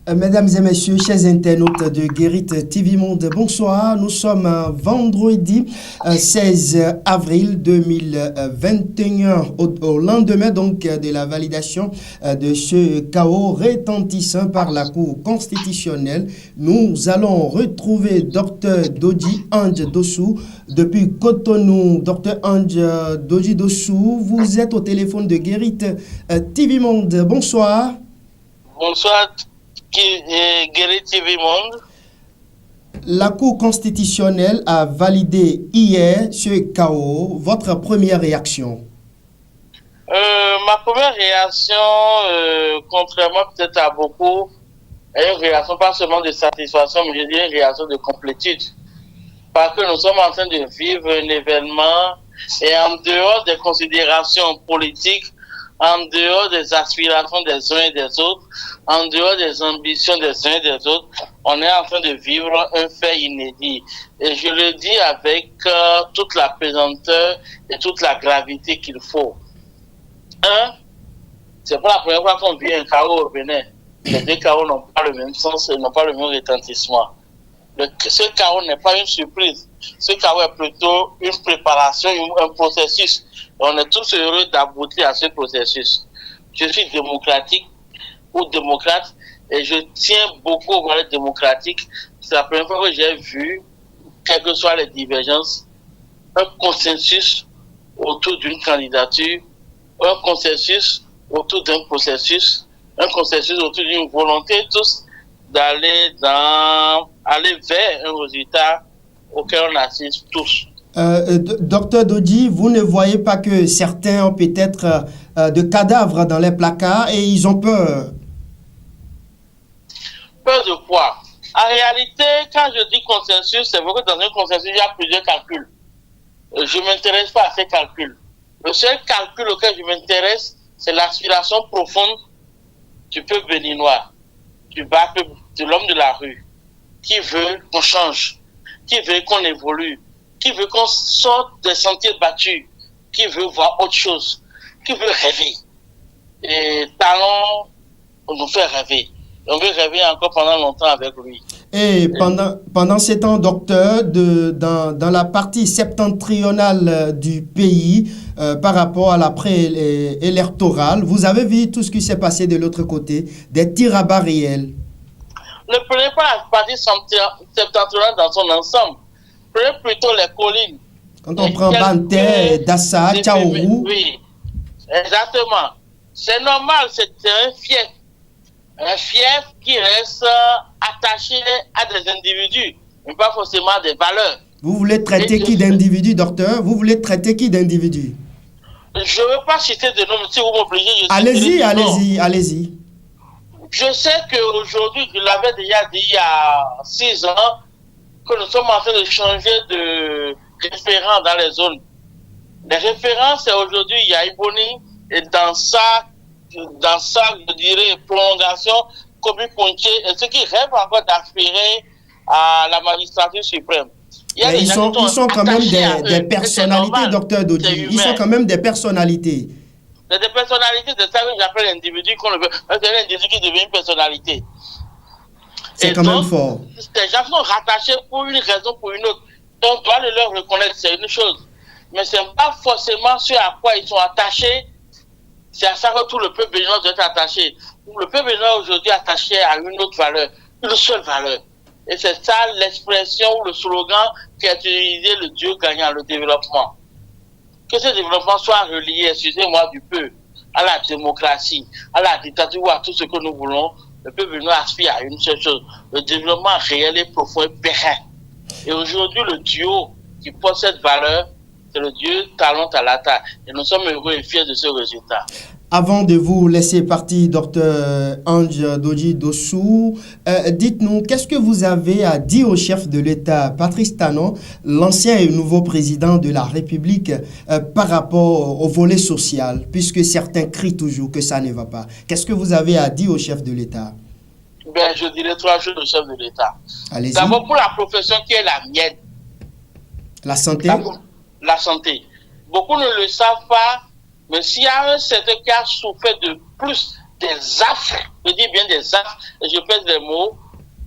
Mesdames et messieurs, chers internautes de Guérit TV Monde, bonsoir. Nous sommes vendredi 16 avril 2021, au lendemain donc de la validation de ce chaos retentissant par la Cour constitutionnelle. Nous allons retrouver Dr Doji Ange Dossou depuis Cotonou. Dr Ange Doji Dossou, vous êtes au téléphone de Guérit TV Monde. Bonsoir. Bonsoir. Guérit TV Monde. La Cour constitutionnelle a validé hier ce chaos. Votre première réaction? Ma première réaction, contrairement peut-être à beaucoup, est une réaction pas seulement de satisfaction, mais je dirais une réaction de complétude. Parce que nous sommes en train de vivre un événement et en dehors des considérations politiques, en dehors des aspirations des uns et des autres, en dehors des ambitions des uns et des autres, on est en train de vivre un fait inédit. Et je le dis avec toute la pesanteur et toute la gravité qu'il faut. C'est pas la première fois qu'on vit un chaos au Bénin. Les deux chaos n'ont pas le même sens et n'ont pas le même retentissement. Ce chaos n'est pas une surprise. Ce chaos est plutôt une préparation, un processus. On est tous heureux d'aboutir à ce processus. Je suis démocratique ou démocrate et je tiens beaucoup aux valeurs démocratiques. C'est la première fois que j'ai vu, quelles que soient les divergences, un consensus autour d'une candidature, un consensus autour d'un processus, un consensus autour d'une volonté tous d'aller vers un résultat auquel on assiste tous. Docteur Doji, vous ne voyez pas que certains ont peut-être de cadavres dans les placards et ils ont peur? Peur de quoi? En réalité, quand je dis consensus, c'est vrai que dans un consensus, il y a plusieurs calculs. Je ne m'intéresse pas à ces calculs. Le seul calcul auquel je m'intéresse, c'est l'aspiration profonde du peuple béninois, de l'homme de la rue, qui veut qu'on change, qui veut qu'on évolue, qui veut qu'on sorte des sentiers battus, qui veut voir autre chose, qui veut rêver. Et Talon nous fait rêver. On veut rêver encore pendant longtemps avec lui. Et pendant ces temps, docteur, dans la partie septentrionale du pays, par rapport à l'après-électoral, vous avez vu tout ce qui s'est passé de l'autre côté, des tirs à balles réels. Ne prenez pas la partie septentrionale dans son ensemble. Prenez plutôt les collines. Quand on prend Banté, Dassa, Tchaourou. Oui, exactement. C'est normal, c'est un fief. Un fief qui reste attaché à des individus, mais pas forcément des valeurs. Vous voulez traiter qui d'individu, docteur? Vous voulez traiter qui d'individu? Je ne veux pas citer de nom, si vous m'obligez. Allez-y. Je sais qu'aujourd'hui, je l'avais déjà dit il y a 6 ans, que nous sommes en train de changer de référent dans les zones. Les référents, c'est aujourd'hui Yaïboni, et dans ça, je dirais, prolongation, Kobi Ponché, et ceux qui rêvent encore d'aspirer à la magistrature suprême. Ils sont quand même des personnalités, docteur Doji. Ils sont quand même des personnalités. C'est des personnalités, c'est ça que j'appelle l'individu qu'on veut. C'est l'individu qui devient une personnalité. C'est quand même fort. Les gens sont rattachés pour une raison ou pour une autre. On doit le leur reconnaître, c'est une chose. Mais ce n'est pas forcément ce à quoi ils sont attachés. C'est à ça que tout le peuple béninois doit être attaché. Le peuple béninois aujourd'hui est attaché à une autre valeur, une seule valeur. Et c'est ça l'expression ou le slogan qui a utilisé le Dieu gagnant, le développement. Que ce développement soit relié, excusez-moi du peu, à la démocratie, à la dictature, à tout ce que nous voulons. Le peuple béninois aspire à une seule chose, le développement réel et profond et pérenne. Et aujourd'hui, le duo qui porte cette valeur, c'est le Dieu Talon Talata. Et nous sommes heureux et fiers de ce résultat. Avant de vous laisser partir, docteur Ange Doji Dossou, dites-nous, qu'est-ce que vous avez à dire au chef de l'État, Patrice Talon, l'ancien et nouveau président de la République, par rapport au volet social, puisque certains crient toujours que ça ne va pas. Qu'est-ce que vous avez à dire au chef de l'État? Je dirais 3 choses au chef de l'État. Allez-y. D'abord, pour la profession qui est la mienne. La santé. La santé. Beaucoup ne le savent pas, mais s'il y a un certain qui a souffert de plus des affres, je dis bien des affres, et je pèse les mots,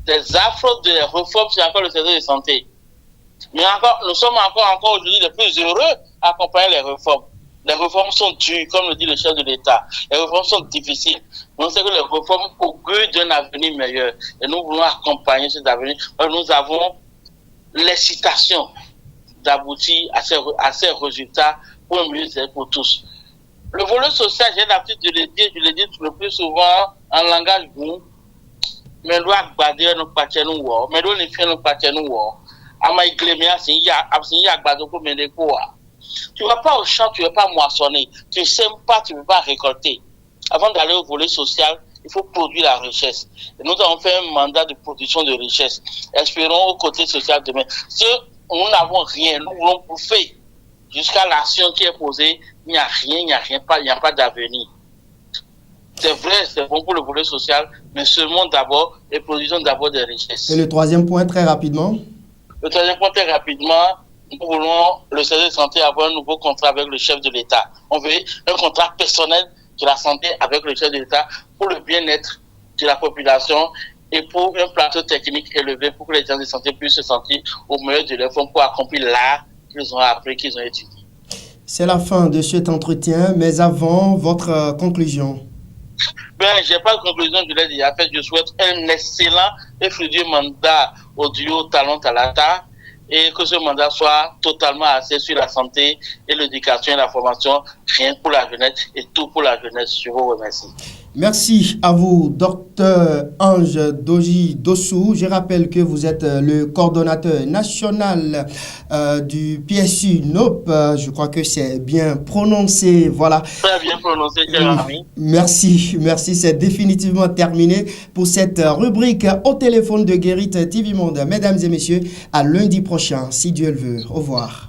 des affres de réformes sur encore le secteur de santé. Mais encore, nous sommes encore aujourd'hui les plus heureux à accompagner les réformes. Les réformes sont dures, comme le dit le chef de l'État. Les réformes sont difficiles. Mais on sait que les réformes augurent d'un avenir meilleur. Et nous voulons accompagner cet avenir. Nous avons l'excitation d'aboutir à ces résultats pour un mieux-être pour tous. Le volet social, j'ai l'habitude de le dire, je le dis le plus souvent en langage boum, mais nous agbader nous partir nous voir, mais nous les faire nous partir nous voir. Ama iglemia sin ya agbado pour mener quoi. Tu vas pas au champ, tu vas pas moissonner, tu sèmes pas, tu ne peux pas récolter. Avant d'aller au volet social, il faut produire la richesse. Et nous avons fait un mandat de production de richesse. Espérons au côté social demain. Si nous n'avons rien, nous voulons bouffer. Jusqu'à l'action qui est posée, il n'y a rien, il n'y a pas d'avenir. C'est vrai, c'est bon pour le volet social, mais seulement d'abord, et produisons d'abord des richesses. Et le troisième point, très rapidement. Le troisième point, très rapidement, nous voulons, le service de santé, avoir un nouveau contrat avec le chef de l'État. On veut un contrat personnel de la santé avec le chef de l'État pour le bien-être de la population et pour un plateau technique élevé pour que les gens de santé puissent se sentir au meilleur de leur forme pour accomplir l'art qu'ils ont appris, qu'ils ont étudié. C'est la fin de cet entretien, mais avant, votre conclusion. Ben, j'ai pas de conclusion, je l'ai déjà fait. Je souhaite un excellent et fructueux mandat au duo Talon Talata et que ce mandat soit totalement axé sur la santé et l'éducation et la formation, rien pour la jeunesse et tout pour la jeunesse. Je vous remercie. Merci à vous, Dr Ange Doji Dossou. Je rappelle que vous êtes le coordonnateur national du PSU NOP. Je crois que c'est bien prononcé. Voilà. Très bien prononcé, cher ami. Merci, c'est définitivement terminé pour cette rubrique au téléphone de Guérite TV Monde. Mesdames et messieurs, à lundi prochain, si Dieu le veut. Au revoir.